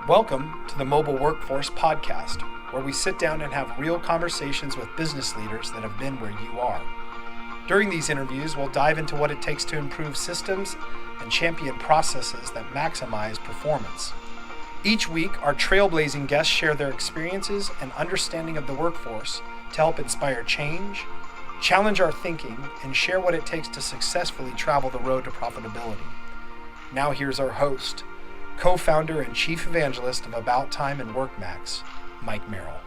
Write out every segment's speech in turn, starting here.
Welcome to the Mobile Workforce Podcast, where we sit down and have real conversations with business leaders that have been where you are. During these interviews, we'll dive into what it takes to improve systems and champion processes that maximize performance. Each week, our trailblazing guests share their experiences and understanding of the workforce to help inspire change, challenge our thinking, and share what it takes to successfully travel the road to profitability. Now here's our host, co-founder and chief evangelist of About Time and WorkMax, Mike Merrill.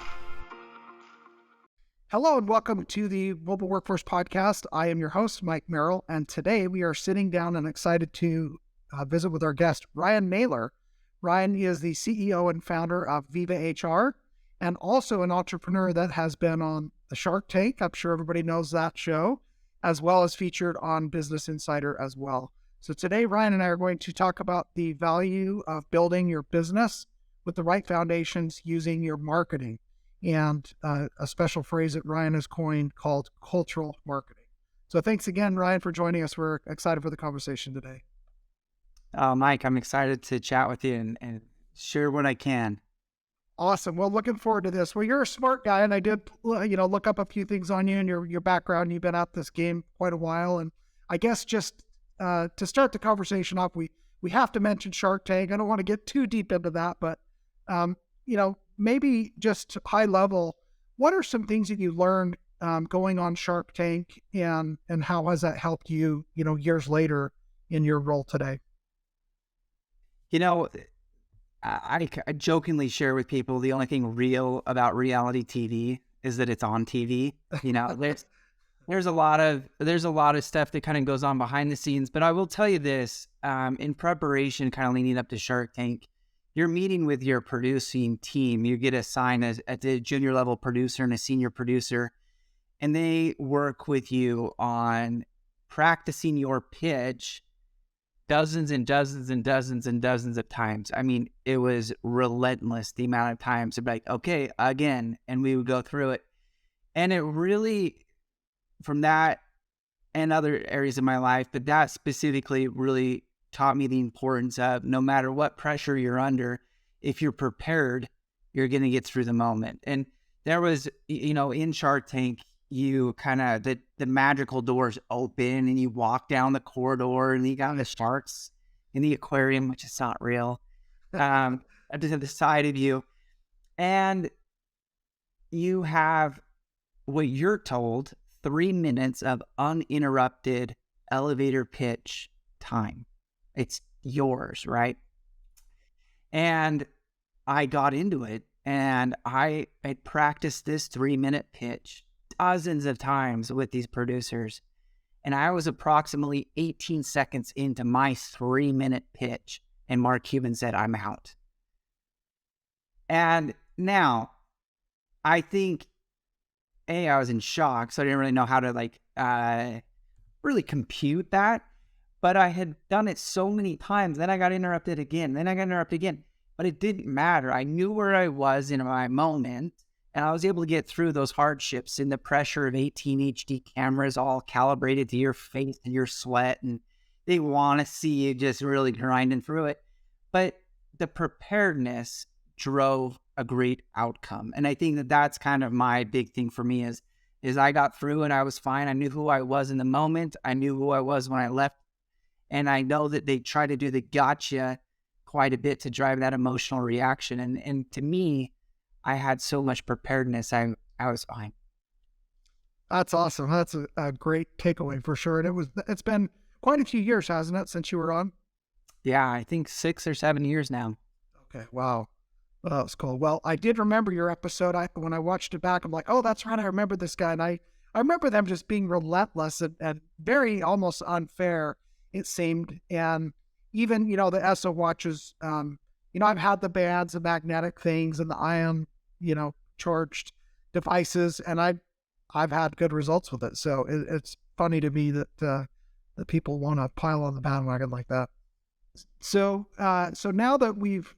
Hello and welcome to the Mobile Workforce Podcast. I am your host, Mike Merrill, and today we are sitting down and excited to visit with our guest, Ryan Naylor. Ryan is the CEO and founder of Viva HR and also an entrepreneur that has been on the Shark Tank. I'm sure everybody knows that show, as well as featured on Business Insider as well. So today, Ryan and I are going to talk about the value of building your business with the right foundations using your marketing and a special phrase that Ryan has coined called cultural marketing. So thanks again, Ryan, for joining us. We're excited for the conversation today. Mike, I'm excited to chat with you and share what I can. Awesome. Well, looking forward to this. Well, you're a smart guy, and I did, look up a few things on you and your background. You've been at this game quite a while, and I guess just to start the conversation off, we have to mention Shark Tank. I don't want to get too deep into that, but maybe just high level, what are some things that you learned going on Shark Tank, and how has that helped you, years later in your role today? I jokingly share with people the only thing real about reality TV is that it's on TV. There's a lot of stuff that kind of goes on behind the scenes, but I will tell you this, in preparation, kind of leading up to Shark Tank, you're meeting with your producing team. You get assigned as a junior level producer and a senior producer, and they work with you on practicing your pitch dozens and dozens and dozens and dozens of times. I mean, it was relentless, the amount of times. It'd be like, okay, again, and we would go through it. And it really, from that and other areas of my life, but that specifically really taught me the importance of no matter what pressure you're under, if you're prepared, you're going to get through the moment. And there was, in Shark Tank, you kind of, the magical doors open and you walk down the corridor and you got the sharks in the aquarium, which is not real, to the side of you. And you have what you're told 3 minutes of uninterrupted elevator pitch time. It's yours, right? And I got into it and I practiced this 3-minute pitch dozens of times with these producers. And I was approximately 18 seconds into my 3-minute pitch. And Mark Cuban said, I'm out. And now I think, I was in shock. So I didn't really know how to really compute that. But I had done it so many times. Then I got interrupted again. But it didn't matter. I knew where I was in my moment. And I was able to get through those hardships in the pressure of 18 HD cameras all calibrated to your face and your sweat. And they want to see you just really grinding through it. But the preparedness drove a great outcome. And I think that that's kind of my big thing for me is I got through and I was fine. I knew who I was in the moment. I knew who I was when I left. And I know that they try to do the gotcha quite a bit to drive that emotional reaction. And to me, I had so much preparedness. I was fine. That's awesome. That's a great takeaway for sure. And it's been quite a few years, hasn't it, since you were on? Yeah, I think 6 or 7 years now. Okay. Wow. Well, that was cool. Well, I did remember your episode. When I watched it back, I'm like, oh, that's right. I remember this guy. And I remember them just being relentless and very almost unfair, it seemed. And even, the ESO watches, I've had the bands, the magnetic things and the ion, charged devices, and I've had good results with it. So it's funny to me that people want to pile on the bandwagon like that. So now that we've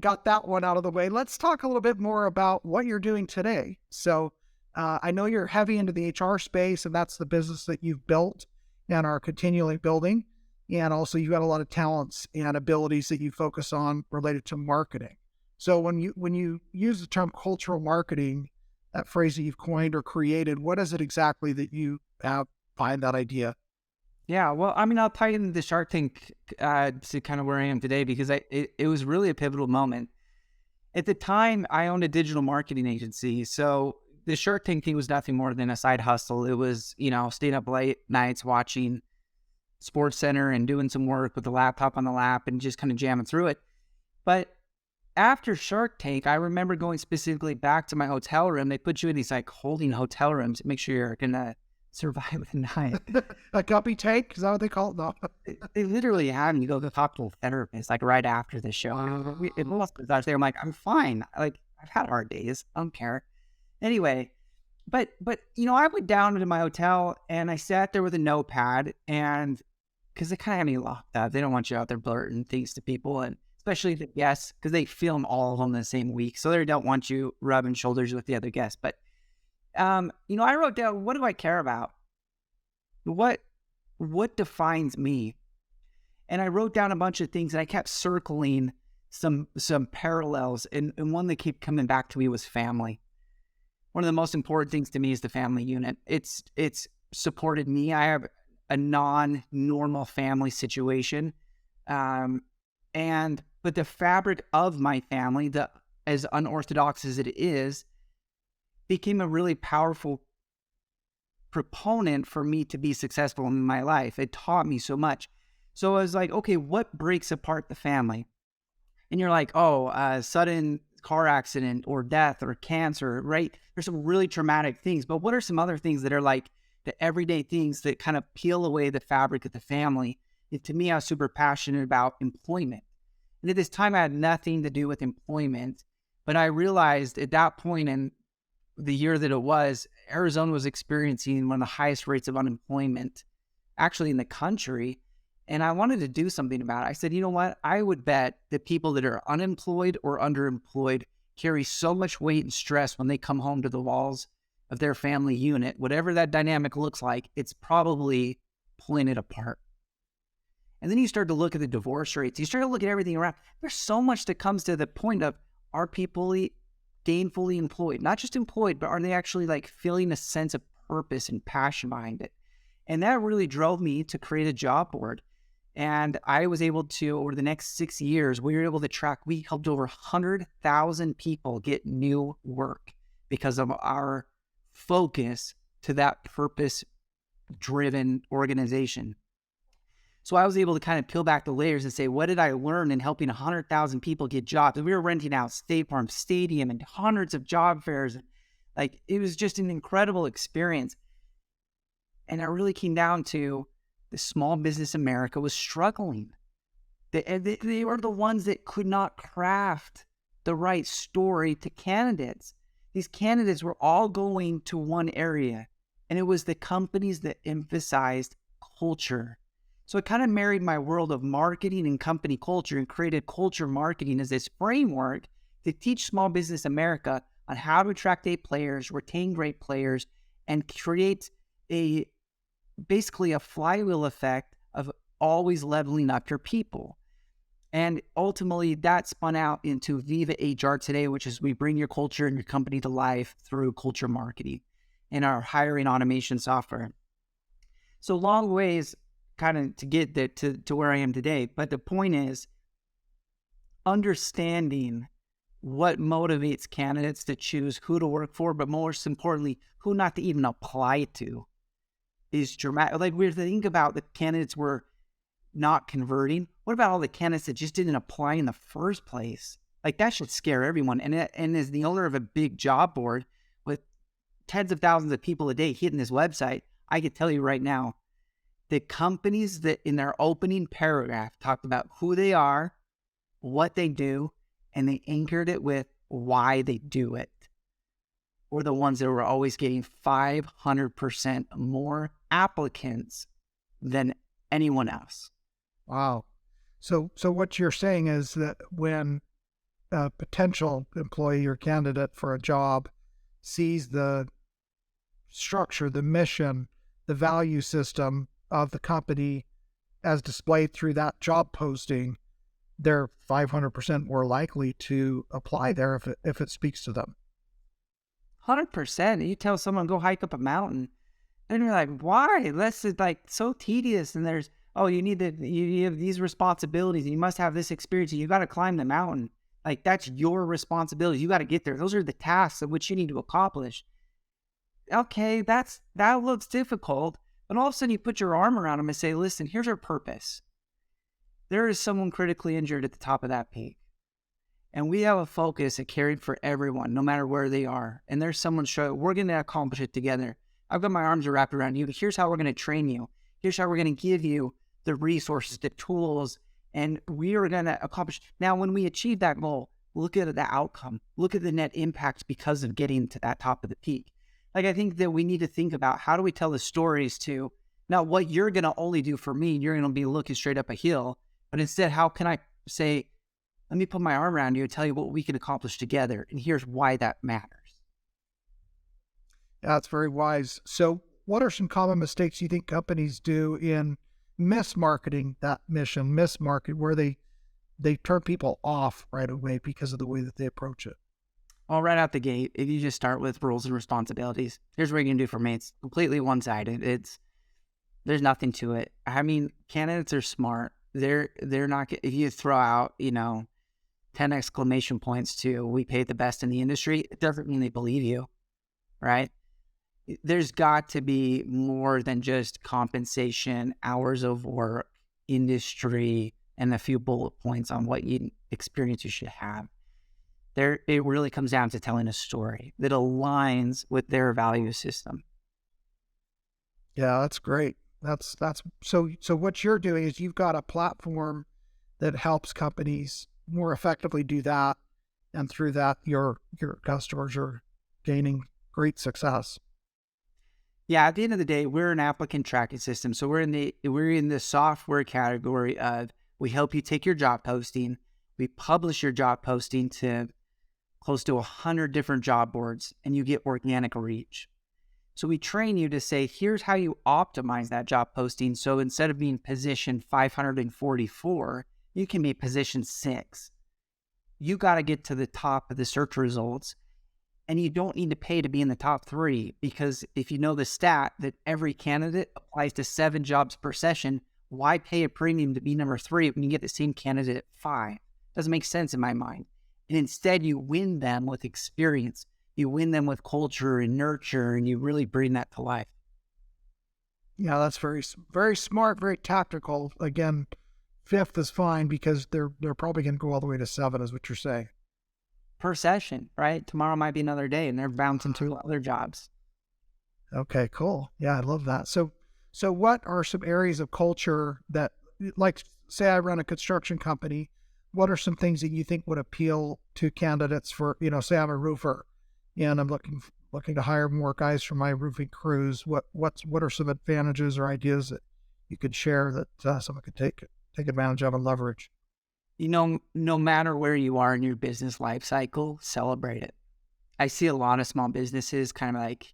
got that one out of the way, let's talk a little bit more about what you're doing today. So I know you're heavy into the HR space, and that's the business that you've built and are continually building. and also you got a lot of talents and abilities that you focus on related to marketing. So when you use the term cultural marketing, that phrase that you've coined or created, what is it exactly that you have behind that idea? Yeah, well, I mean, I'll tie into the Shark Tank to kind of where I am today, because it was really a pivotal moment. At the time, I owned a digital marketing agency, so the Shark Tank thing was nothing more than a side hustle. It was, staying up late nights watching Sports Center and doing some work with the laptop on the lap and just kind of jamming through it. But after Shark Tank, I remember going specifically back to my hotel room. They put you in these like holding hotel rooms to make sure you're gonna survive the night. A guppy tank? Is that what they call it? No. They literally have you go to talk to a therapist like right after the show. It was bizarre. I'm like, I'm fine. Like, I've had hard days. I don't care. Anyway, but I went down into my hotel and I sat there with a notepad, and because they kind of have me locked up. They don't want you out there blurting things to people, and especially the guests, because they film all of them the same week, so they don't want you rubbing shoulders with the other guests. But I wrote down, what do I care about? What defines me? And I wrote down a bunch of things, and I kept circling some parallels, and one that kept coming back to me was family. One of the most important things to me is the family unit. It's supported me. I have a non-normal family situation, but the fabric of my family, as unorthodox as it is, became a really powerful proponent for me to be successful in my life. It taught me so much. So I was like, okay, what breaks apart the family? And you're like, sudden car accident or death or cancer, right? There's some really traumatic things, but what are some other things that are like the everyday things that kind of peel away the fabric of the family? And to me, I was super passionate about employment. And at this time, I had nothing to do with employment, but I realized at that point in the year that it was, Arizona was experiencing one of the highest rates of unemployment actually in the country. And I wanted to do something about it. I said, you know what? I would bet that people that are unemployed or underemployed carry so much weight and stress when they come home to the walls of their family unit. Whatever that dynamic looks like, it's probably pulling it apart. And then you start to look at the divorce rates. You start to look at everything around. There's so much that comes to the point of, are people gainfully employed? Not just employed, but are they actually like feeling a sense of purpose and passion behind it? And that really drove me to create a job board. And I was able to, over the next 6 years, we helped over 100,000 people get new work because of our focus to that purpose-driven organization. So I was able to kind of peel back the layers and say, what did I learn in helping 100,000 people get jobs? And we were renting out State Farm Stadium and hundreds of job fairs. Like, it was just an incredible experience. And it really came down to the small business America was struggling. They were the ones that could not craft the right story to candidates. These candidates were all going to one area, and it was the companies that emphasized culture. So it kind of married my world of marketing and company culture and created culture marketing as this framework to teach small business America on how to attract A players, retain great players, and create basically a flywheel effect of always leveling up your people. And ultimately that spun out into Viva HR today, which is we bring your culture and your company to life through culture marketing and our hiring automation software. So long ways kind of to get there to where I am today. But the point is understanding what motivates candidates to choose who to work for, but most importantly, who not to even apply to, is dramatic. Like, we think about the candidates were not converting. What about all the candidates that just didn't apply in the first place? Like, that should scare everyone. And as the owner of a big job board with tens of thousands of people a day hitting this website, I can tell you right now, the companies that in their opening paragraph talked about who they are, what they do, and they anchored it with why they do it, were the ones that were always getting 500% more applicants than anyone else. Wow. So what you're saying is that when a potential employee or candidate for a job sees the structure, the mission, the value system of the company as displayed through that job posting, they're 500% more likely to apply there if it speaks to them. 100%. You tell someone go hike up a mountain, and you're like, why? This is like so tedious. And there's, oh, you have these responsibilities, and you must have this experience, and you got to climb the mountain. Like, that's your responsibility. You got to get there. Those are the tasks of which you need to accomplish. Okay, that looks difficult. But all of a sudden you put your arm around them and say, listen, here's our purpose. There is someone critically injured at the top of that peak. And we have a focus at caring for everyone, no matter where they are. And there's someone showing, we're going to accomplish it together. I've got my arms wrapped around you. Here's how we're going to train you. Here's how we're going to give you the resources, the tools, and we are going to accomplish. Now, when we achieve that goal, look at the outcome. Look at the net impact because of getting to that top of the peak. Like, I think that we need to think about, how do we tell the stories to, not what you're going to only do for me, you're going to be looking straight up a hill, but instead, how can I say, let me put my arm around you and tell you what we can accomplish together, and here's why that matters. Yeah, that's very wise. So what are some common mistakes you think companies do in mismarketing that mission, where they turn people off right away because of the way that they approach it? Well, right out the gate, if you just start with roles and responsibilities, here's what you're going to do for me. It's completely one-sided. There's nothing to it. I mean, candidates are smart. They're not, if you throw out, 10 exclamation points to, we pay the best in the industry, it doesn't mean they believe you, right? There's got to be more than just compensation, hours of work, industry, and a few bullet points on what experience you should have. It really comes down to telling a story that aligns with their value system. Yeah, that's great. That's so what you're doing is you've got a platform that helps companies more effectively do that, and through that your customers are gaining great success. Yeah, at the end of the day, we're an applicant tracking system. So we're in the software category of, we help you take your job posting, we publish your job posting to close to 100 different job boards, and you get organic reach. So we train you to say, here's how you optimize that job posting. So instead of being position 544, you can be position 6. You got to get to the top of the search results, and you don't need to pay to be in the top 3, because if you know the stat that every candidate applies to 7 jobs per session, why pay a premium to be number 3 when you get the same candidate at 5? Doesn't make sense in my mind. And instead, you win them with experience. You win them with culture and nurture, and you really bring that to life. Yeah, that's very, very smart, very tactical. Again, 5th is fine because they're probably going to go all the way to 7, is what you're saying. Per session, right? Tomorrow might be another day, and they're bouncing through other jobs. Okay, cool. Yeah, I love that. So what are some areas of culture that, like, say I run a construction company, what are some things that you think would appeal to candidates for, say I'm a roofer and I'm looking to hire more guys for my roofing crews? What are some advantages or ideas that you could share that someone could take advantage of and leverage? No matter where you are in your business life cycle, celebrate it. I see a lot of small businesses kind of like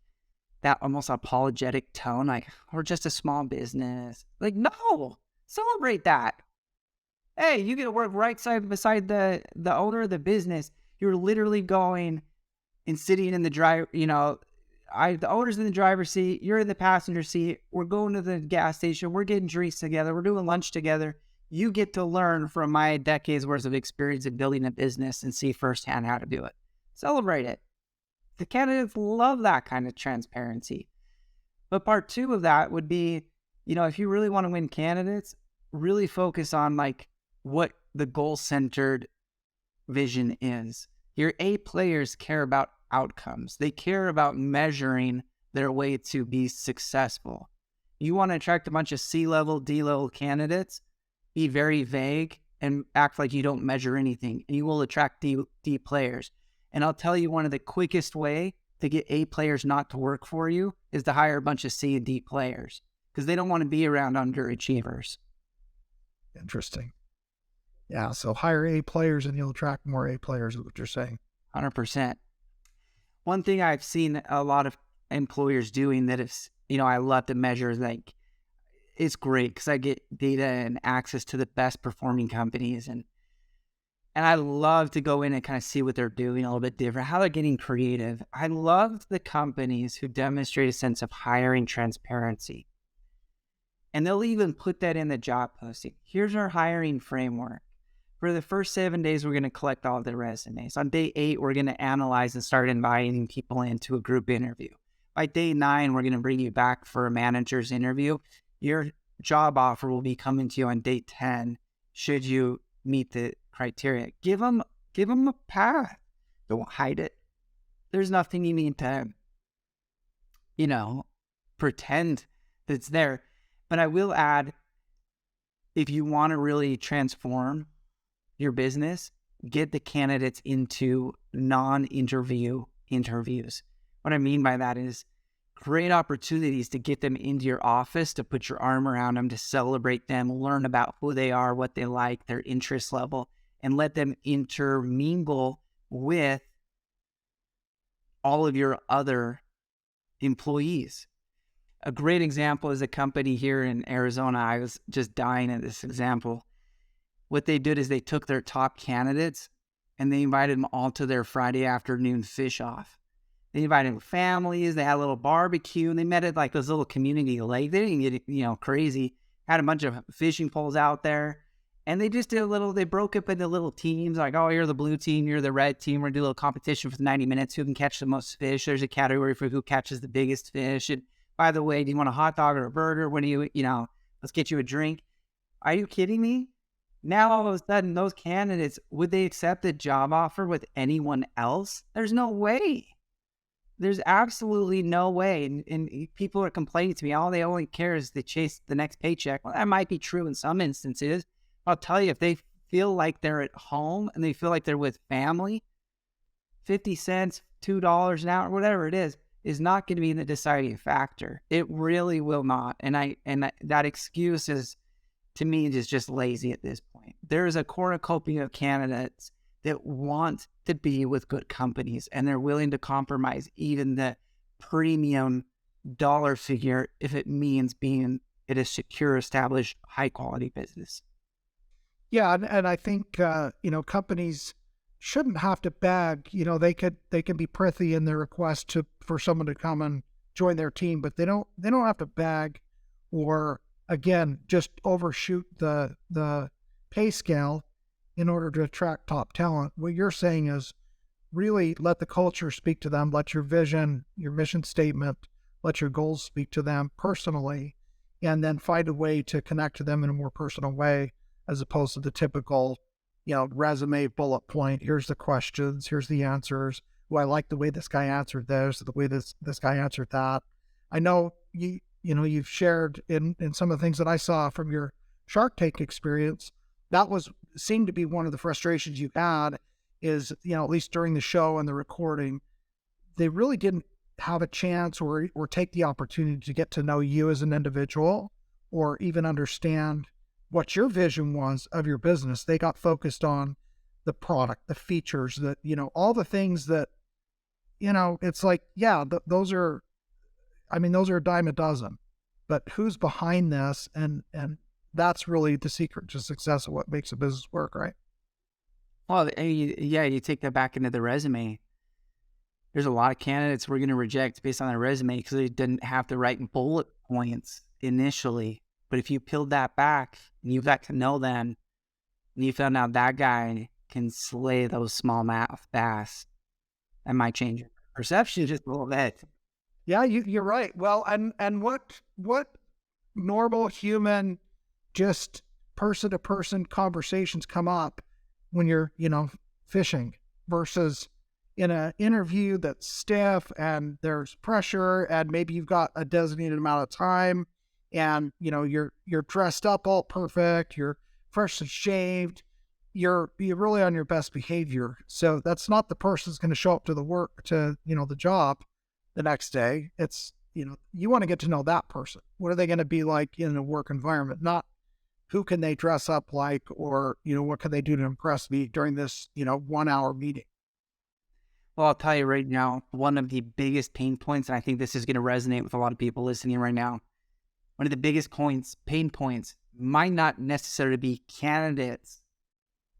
that almost apologetic tone, like, we're just a small business. Like, no, celebrate that. Hey, you get to work right side beside the owner of the business. You're literally going and sitting in the driver, the owner's in the driver's seat, you're in the passenger seat, we're going to the gas station, we're getting drinks together, we're doing lunch together. You get to learn from my decades worth of experience in building a business and see firsthand how to do it. Celebrate it. The candidates love that kind of transparency. But part 2 of that would be, if you really want to win candidates, really focus on like what the goal-centered vision is. Your A players care about outcomes. They care about measuring their way to be successful. You want to attract a bunch of C-level, D-level candidates, be very vague and act like you don't measure anything, and you will attract D players. And I'll tell you, one of the quickest way to get A players not to work for you is to hire a bunch of C and D players, because they don't want to be around underachievers. Interesting. Yeah, so hire A players and you'll attract more A players, is what you're saying. 100%. One thing I've seen a lot of employers doing that is, I love to measure is like, it's great because I get data and access to the best performing companies, and I love to go in and kind of see what they're doing a little bit different, how they're getting creative. I love the companies who demonstrate a sense of hiring transparency. And they'll even put that in the job posting. Here's our hiring framework. For the first 7 days, we're going to collect all the resumes. On day 8, we're going to analyze and start inviting people into a group interview. By day 9, we're going to bring you back for a manager's interview. Your job offer will be coming to you on day 10, should you meet the criteria. Give them a path. Don't hide it. There's nothing you need to, pretend that it's there. But I will add, if you want to really transform your business, get the candidates into non-interview interviews. What I mean by that is create opportunities to get them into your office, to put your arm around them, to celebrate them, learn about who they are, what they like, their interest level, and let them intermingle with all of your other employees. A great example is a company here in Arizona. I was just dying at this example. What they did is they took their top candidates and they invited them all to their Friday afternoon fish off. They invited families, they had a little barbecue, and they met at like this little community lake. They didn't get, crazy. Had a bunch of fishing poles out there. And they just did they broke up into little teams, like, oh, you're the blue team, you're the red team. We're going to do a little competition for 90 minutes. Who can catch the most fish? There's a category for who catches the biggest fish. And by the way, do you want a hot dog or a burger? What do you, let's get you a drink. Are you kidding me? Now, all of a sudden, those candidates, would they accept a job offer with anyone else? There's no way. There's absolutely no way. And people are complaining to me, all they only care is to chase the next paycheck. Well, that might be true in some instances. I'll tell you, if they feel like they're at home and they feel like they're with family, 50 cents, $2 an hour, whatever it is not going to be the deciding factor. It really will not. And that excuse is, to me, is just lazy at this point. There is a cornucopia of candidates that want to be with good companies, and they're willing to compromise even the premium dollar figure if it means being at a secure, established, high-quality business. Yeah, and I think companies shouldn't have to beg. They can be prithy in their request for someone to come and join their team, but they don't have to beg or, again, just overshoot the pay scale in order to attract top talent. What you're saying is really let the culture speak to them, let your vision, your mission statement, let your goals speak to them personally, and then find a way to connect to them in a more personal way, as opposed to the typical, resume bullet point. Here's the questions, here's the answers. Oh, I like the way this guy answered this, the way this guy answered that. I know you've shared in some of the things that I saw from your Shark Tank experience. That seemed to be one of the frustrations you had is, at least during the show and the recording, they really didn't have a chance or take the opportunity to get to know you as an individual or even understand what your vision was of your business. They got focused on the product, the features, that, all the things that, it's like, yeah, those are a dime a dozen, but who's behind this? And that's really the secret to success of what makes a business work, right? Well, you take that back into the resume. There's a lot of candidates we're going to reject based on their resume because they didn't have the right bullet points initially. But if you peeled that back and you got to know them, and you found out that guy can slay those smallmouth bass, that might change your perception just a little bit. Yeah, you're right. Well, and what normal human, just person-to-person conversations come up when you're, fishing versus in an interview that's stiff and there's pressure and maybe you've got a designated amount of time and, you're dressed up all perfect, you're freshly shaved, you're really on your best behavior. So that's not the person who's going to show up to the job the next day. It's, you want to get to know that person. What are they going to be like in a work environment? Not who can they dress up like, or, what can they do to impress me during this, 1 hour meeting? Well, I'll tell you right now, one of the biggest pain points, and I think this is going to resonate with a lot of people listening right now, one of the biggest pain points might not necessarily be candidates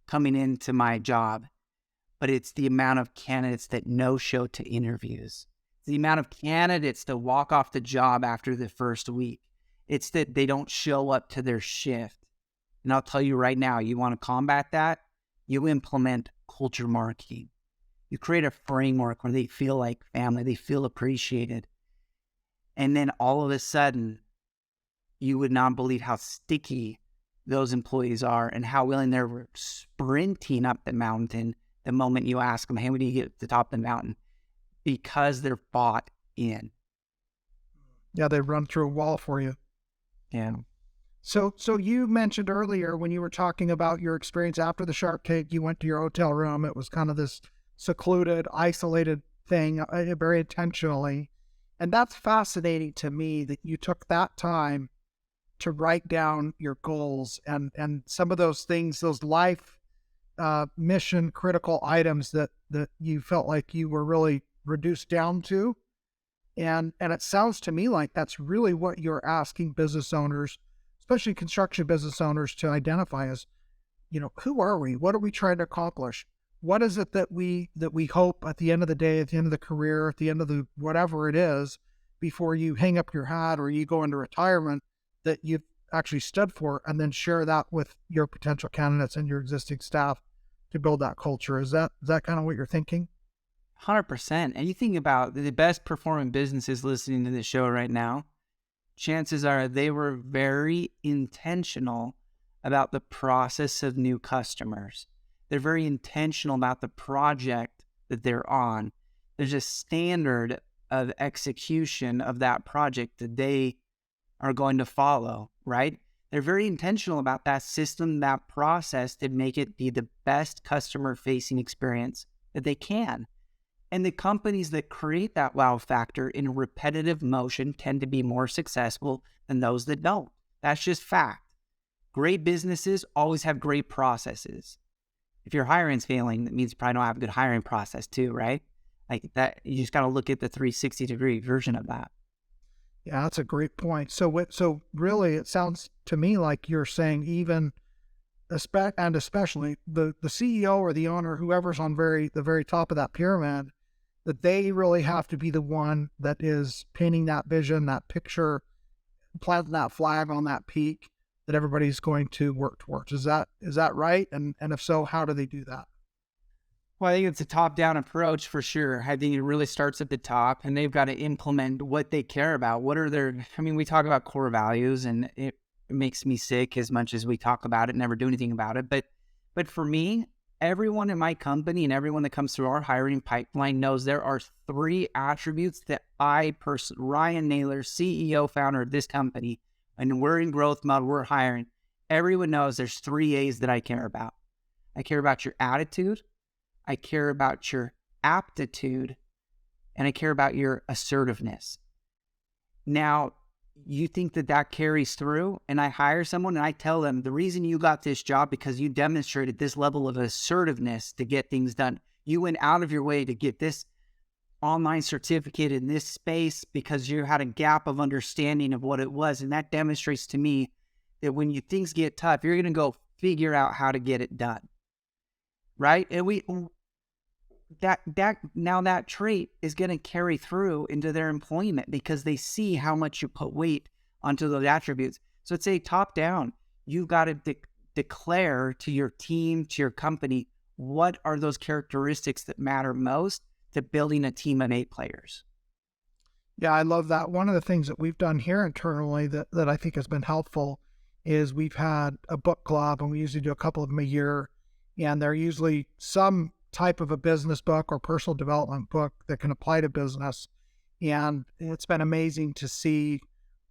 coming into my job, but it's the amount of candidates that no-show to interviews. It's the amount of candidates that walk off the job after the first week. It's that they don't show up to their shift. And I'll tell you right now, you want to combat that? You implement culture marketing. You create a framework where they feel like family, they feel appreciated. And then all of a sudden, you would not believe how sticky those employees are and how willing they're sprinting up the mountain the moment you ask them, hey, when do you get to the top of the mountain? Because they're bought in. Yeah, they run through a wall for you. Yeah. So you mentioned earlier when you were talking about your experience after the Shark Tank, you went to your hotel room. It was kind of this secluded, isolated thing, very intentionally. And that's fascinating to me that you took that time to write down your goals and some of those things, those life mission critical items that you felt like you were really reduced down to. And it sounds to me like that's really what you're asking business owners, especially construction business owners, to identify as, who are we? What are we trying to accomplish? What is it that we hope at the end of the day, at the end of the career, at the end of the whatever it is, before you hang up your hat or you go into retirement, that you've actually stood for, and then share that with your potential candidates and your existing staff to build that culture. Is that kind of what you're thinking? 100%. And you think about the best performing businesses listening to this show right now, chances are they were very intentional about the process of new customers. They're very intentional about the project that they're on. There's a standard of execution of that project that they are going to follow, right? They're very intentional about that system, that process, to make it be the best customer-facing experience that they can. And the companies that create that wow factor in a repetitive motion tend to be more successful than those that don't. That's just fact. Great businesses always have great processes. If your hiring's failing, that means you probably don't have a good hiring process too, right? Like that, you just got to look at the 360-degree version of that. Yeah, that's a great point. So really, it sounds to me like you're saying especially the CEO or the owner, whoever's on the very top of that pyramid, that they really have to be the one that is painting that vision, that picture, planting that flag on that peak that everybody's going to work towards. Is that right? And if so, how do they do that? Well, I think it's a top-down approach for sure. I think it really starts at the top, and they've got to implement what they care about. We talk about core values, and it makes me sick as much as we talk about it, never do anything about it. But for me, everyone in my company and everyone that comes through our hiring pipeline knows there are 3 attributes that Ryan Naylor, CEO, founder of this company, and we're in growth mode, we're hiring. Everyone knows there's 3 A's that I care about. I care about your attitude, I care about your aptitude, and I care about your assertiveness. Now, you think that carries through, and I hire someone and I tell them, the reason you got this job because you demonstrated this level of assertiveness to get things done. You went out of your way to get this online certificate in this space because you had a gap of understanding of what it was. And that demonstrates to me that when things get tough, you're going to go figure out how to get it done. Right? And that trait is going to carry through into their employment because they see how much you put weight onto those attributes. So it's a top down. You've got to declare to your team, to your company, what are those characteristics that matter most to building a team of 8 players. Yeah, I love that. One of the things that we've done here internally that I think has been helpful is we've had a book club, and we usually do a couple of them a year. And they're usually some type of a business book or personal development book that can apply to business. And it's been amazing to see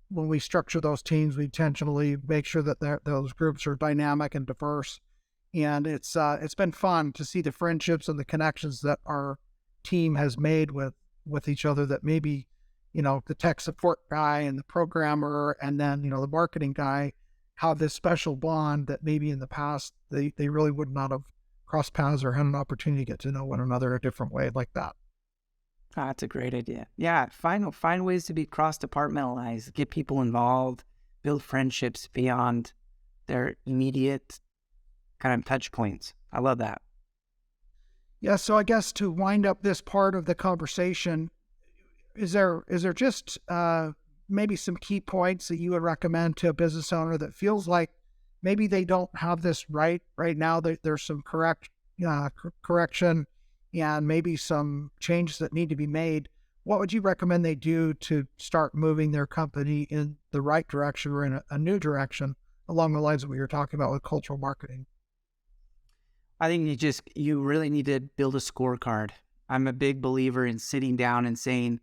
when we structure those teams, we intentionally make sure that those groups are dynamic and diverse. And it's been fun to see the friendships and the connections that our team has made with each other, that maybe, the tech support guy and the programmer and then, the marketing guy have this special bond that maybe in the past they really would not have crossed paths or had an opportunity to get to know one another in a different way like that. Oh, that's a great idea. Yeah, find ways to be cross-departmentalized, get people involved. build friendships beyond their immediate kind of touch points. I love that. Yeah, so I guess to wind up this part of the conversation, is there just maybe some key points that you would recommend to a business owner that feels like maybe they don't have this right now? There's some correction and maybe some changes that need to be made. What would you recommend they do to start moving their company in the right direction or in a new direction along the lines of what you're talking about with cultural marketing? I think you really need to build a scorecard. I'm a big believer in sitting down and saying,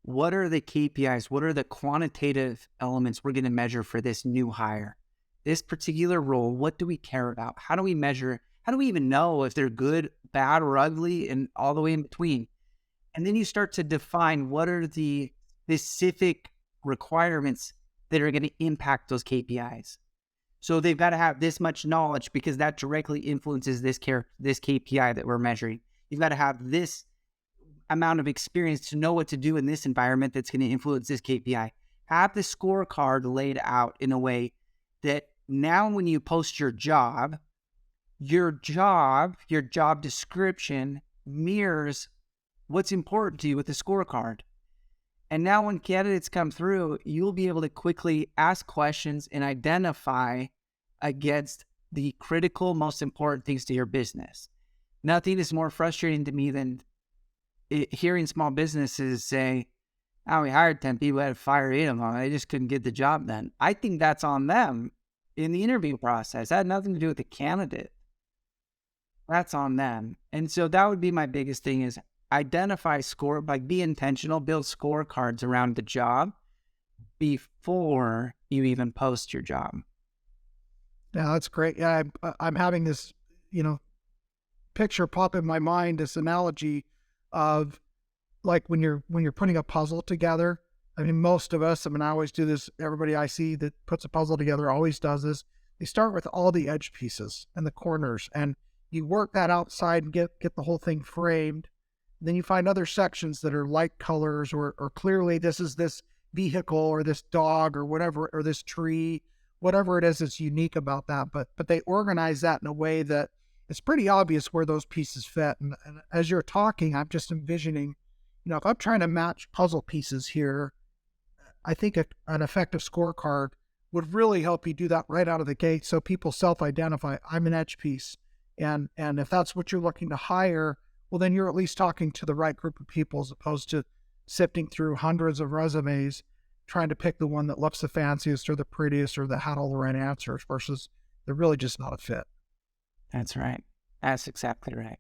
what are the KPIs? What are the quantitative elements we're going to measure for this new hire? This particular role, what do we care about? How do we measure? How do we even know if they're good, bad, or ugly, and all the way in between? And then you start to define what are the specific requirements that are going to impact those KPIs. So they've got to have this much knowledge because that directly influences this KPI that we're measuring. You've got to have this amount of experience to know what to do in this environment that's going to influence this KPI. Have the scorecard laid out in a way that now when you post your job description mirrors what's important to you with the scorecard. And now when candidates come through, you'll be able to quickly ask questions and identify against the critical, most important things to your business. Nothing is more frustrating to me than hearing small businesses say, oh, we hired 10 people, had to fire 8 of them. They just couldn't get the job done. I think that's on them in the interview process. That had nothing to do with the candidate. That's on them. And so that would be my biggest thing is identify be intentional, build scorecards around the job before you even post your job. Yeah, that's great. Yeah, I'm having this, picture pop in my mind, this analogy of like when you're putting a puzzle together. I mean, most of us, I always do this. Everybody I see that puts a puzzle together always does this. They start with all the edge pieces and the corners, and you work that outside and get the whole thing framed. Then you find other sections that are light colors or clearly this is this vehicle or this dog or whatever, or this tree, whatever it is that's unique about that. But they organize that in a way that it's pretty obvious where those pieces fit. And as you're talking, I'm just envisioning, if I'm trying to match puzzle pieces here, I think an effective scorecard would really help you do that right out of the gate. So people self-identify, I'm an edge piece. And if that's what you're looking to hire, well, then you're at least talking to the right group of people as opposed to sifting through hundreds of resumes, trying to pick the one that looks the fanciest or the prettiest or that had all the right answers versus they're really just not a fit. That's right. That's exactly right.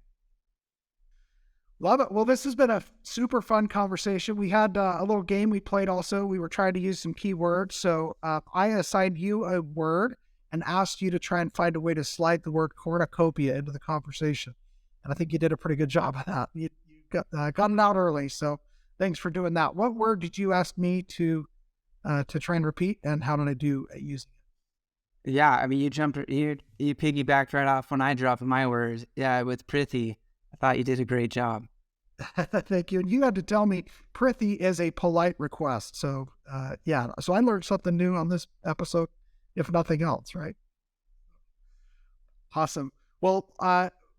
Love it. Well, this has been a super fun conversation. We had a little game we played also. We were trying to use some keywords. So I assigned you a word and asked you to try and find a way to slide the word cornucopia into the conversation. And I think you did a pretty good job of that. You got it out early. So thanks for doing that. What word did you ask me to try and repeat, and how did I do at using it? Yeah, you piggybacked right off when I dropped my words. Yeah, with Prithi. I thought you did a great job. Thank you. And you had to tell me Prithi is a polite request. So so I learned something new on this episode, if nothing else, right? Awesome. Well,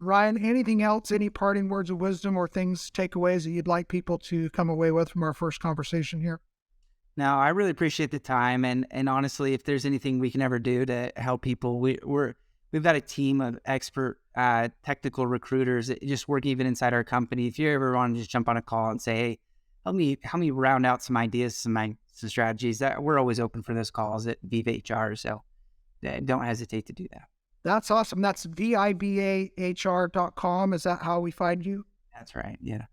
Ryan, anything else, any parting words of wisdom or takeaways that you'd like people to come away with from our first conversation here? No, I really appreciate the time. And honestly, if there's anything we can ever do to help people, we've got a team of expert technical recruiters that just work even inside our company. If you ever want to just jump on a call and say, hey, help me round out some ideas, some strategies, that we're always open for those calls at Viva HR. So don't hesitate to do that. That's awesome. That's vivahr.com. Is that how we find you? That's right. Yeah.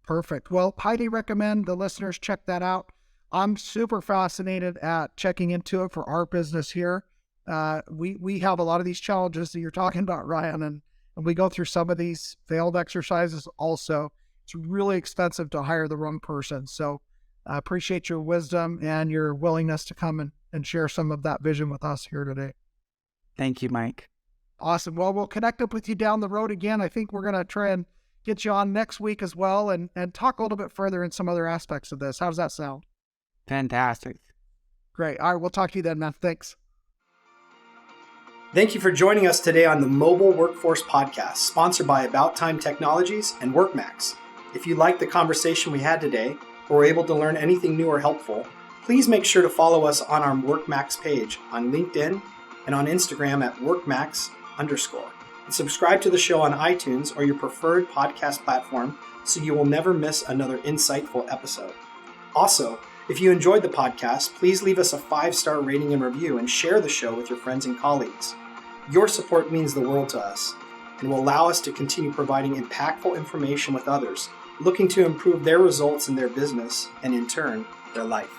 Perfect. Well, highly recommend the listeners check that out. I'm super fascinated at checking into it for our business here. We have a lot of these challenges that you're talking about, Ryan, and we go through some of these failed exercises also. It's really expensive to hire the wrong person. So I appreciate your wisdom and your willingness to come and share some of that vision with us here today. Thank you, Mike. Awesome. Well, we'll connect up with you down the road again. I think we're going to try and get you on next week as well and talk a little bit further in some other aspects of this. How does that sound? Fantastic. Great. All right. We'll talk to you then, man. Thanks. Thank you for joining us today on the Mobile Workforce Podcast, sponsored by About Time Technologies and WorkMax. If you liked the conversation we had today, or were able to learn anything new or helpful, please make sure to follow us on our WorkMax page on LinkedIn and on Instagram at WorkMax_. And subscribe to the show on iTunes or your preferred podcast platform so you will never miss another insightful episode. Also, if you enjoyed the podcast, please leave us a 5-star rating and review and share the show with your friends and colleagues. Your support means the world to us and will allow us to continue providing impactful information with others looking to improve their results in their business and, in turn, their life.